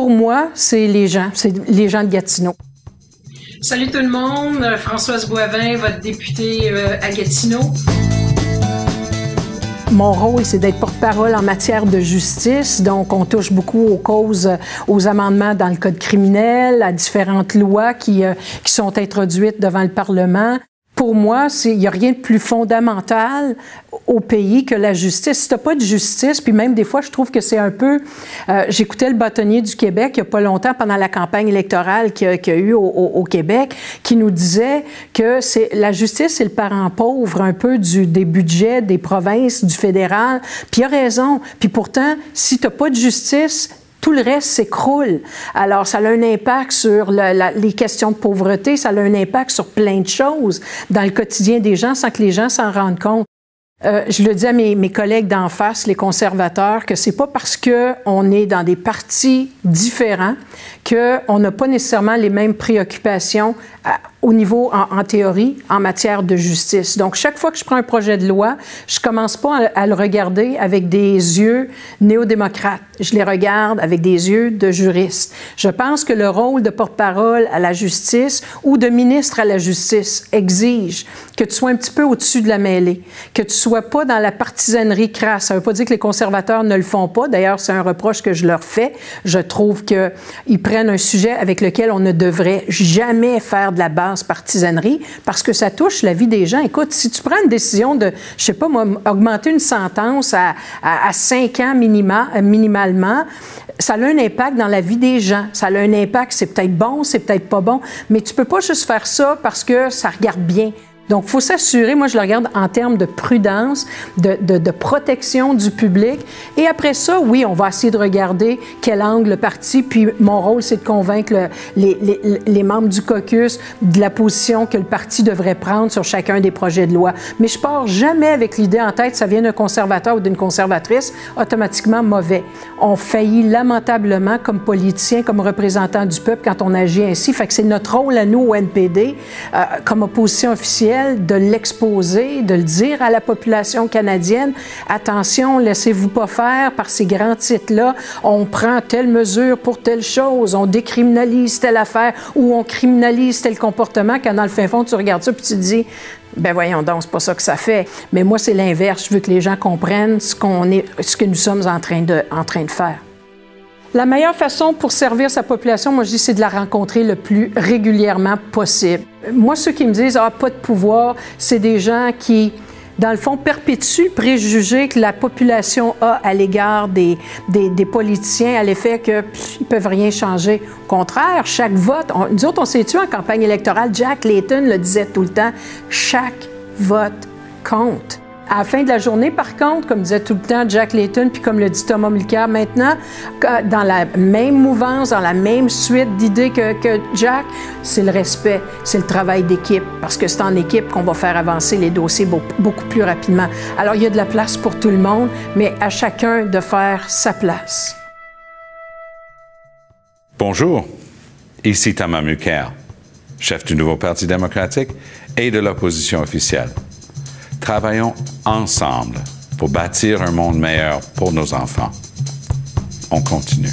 Pour moi, c'est les gens de Gatineau. Salut tout le monde, Françoise Boivin, votre députée à Gatineau. Mon rôle, c'est d'être porte-parole en matière de justice. Donc, on touche beaucoup aux causes, aux amendements dans le code criminel, à différentes lois qui sont introduites devant le Parlement. Pour moi, il n'y a rien de plus fondamental au pays que la justice. Si tu n'as pas de justice, puis même des fois, je trouve que c'est un peu... J'écoutais le bâtonnier du Québec il n'y a pas longtemps, pendant la campagne électorale qu'il y a eu au Québec, qui nous disait que la justice, c'est le parent pauvre un peu des budgets des provinces, du fédéral. Puis il a raison. Puis pourtant, si tu n'as pas de justice, tout le reste s'écroule. Alors, ça a un impact sur les questions de pauvreté, ça a un impact sur plein de choses dans le quotidien des gens sans que les gens s'en rendent compte. Je le dis à mes collègues d'en face, les conservateurs, que c'est pas parce qu'on est dans des partis différents qu'on n'a pas nécessairement les mêmes préoccupations au niveau, en théorie, en matière de justice. Donc, chaque fois que je prends un projet de loi, je commence pas à le regarder avec des yeux néo-démocrates. Je les regarde avec des yeux de juriste. Je pense que le rôle de porte-parole à la justice ou de ministre à la justice exige que tu sois un petit peu au-dessus de la mêlée, que tu sois pas dans la partisanerie crasse. Ça veut pas dire que les conservateurs ne le font pas. D'ailleurs, c'est un reproche que je leur fais. Je trouve qu'ils prennent un sujet avec lequel on ne devrait jamais faire de la basse partisanerie, parce que ça touche la vie des gens. Écoute, si tu prends une décision de, je sais pas moi, augmenter une sentence à 5 ans minimalement, ça a un impact dans la vie des gens. Ça a un impact, c'est peut-être bon, c'est peut-être pas bon, mais tu peux pas juste faire ça parce que ça regarde bien. Donc, il faut s'assurer, moi je le regarde en termes de prudence, de protection du public. Et après ça, oui, on va essayer de regarder quel angle le parti, puis mon rôle, c'est de convaincre les membres du caucus de la position que le parti devrait prendre sur chacun des projets de loi. Mais je pars jamais avec l'idée en tête, ça vient d'un conservateur ou d'une conservatrice, automatiquement mauvais. On faillit lamentablement comme politiciens, comme représentants du peuple quand on agit ainsi. Fait que c'est notre rôle à nous, au NPD, comme opposition officielle, de l'exposer, de le dire à la population canadienne. Attention, laissez-vous pas faire par ces grands titres-là. On prend telle mesure pour telle chose, on décriminalise telle affaire ou on criminalise tel comportement, quand dans le fin fond, tu regardes ça puis tu te dis, ben voyons donc, c'est pas ça que ça fait. Mais moi, c'est l'inverse. Je veux que les gens comprennent ce que nous sommes en train de faire. La meilleure façon pour servir sa population, moi je dis, c'est de la rencontrer le plus régulièrement possible. Moi, ceux qui me disent « Ah, pas de pouvoir », c'est des gens qui, dans le fond, perpétuent le préjugé que la population a à l'égard des politiciens, à l'effet qu'ils ne peuvent rien changer. Au contraire, chaque vote, nous autres, on s'est tués en campagne électorale, Jack Layton le disait tout le temps, chaque vote compte. À la fin de la journée, par contre, comme disait tout le temps Jack Layton, puis comme le dit Thomas Mulcair maintenant, dans la même mouvance, dans la même suite d'idées que Jack, c'est le respect, c'est le travail d'équipe, parce que c'est en équipe qu'on va faire avancer les dossiers beaucoup plus rapidement. Alors, il y a de la place pour tout le monde, mais à chacun de faire sa place. Bonjour, ici Thomas Mulcair, chef du nouveau Parti démocratique et de l'opposition officielle. Travaillons ensemble pour bâtir un monde meilleur pour nos enfants. On continue.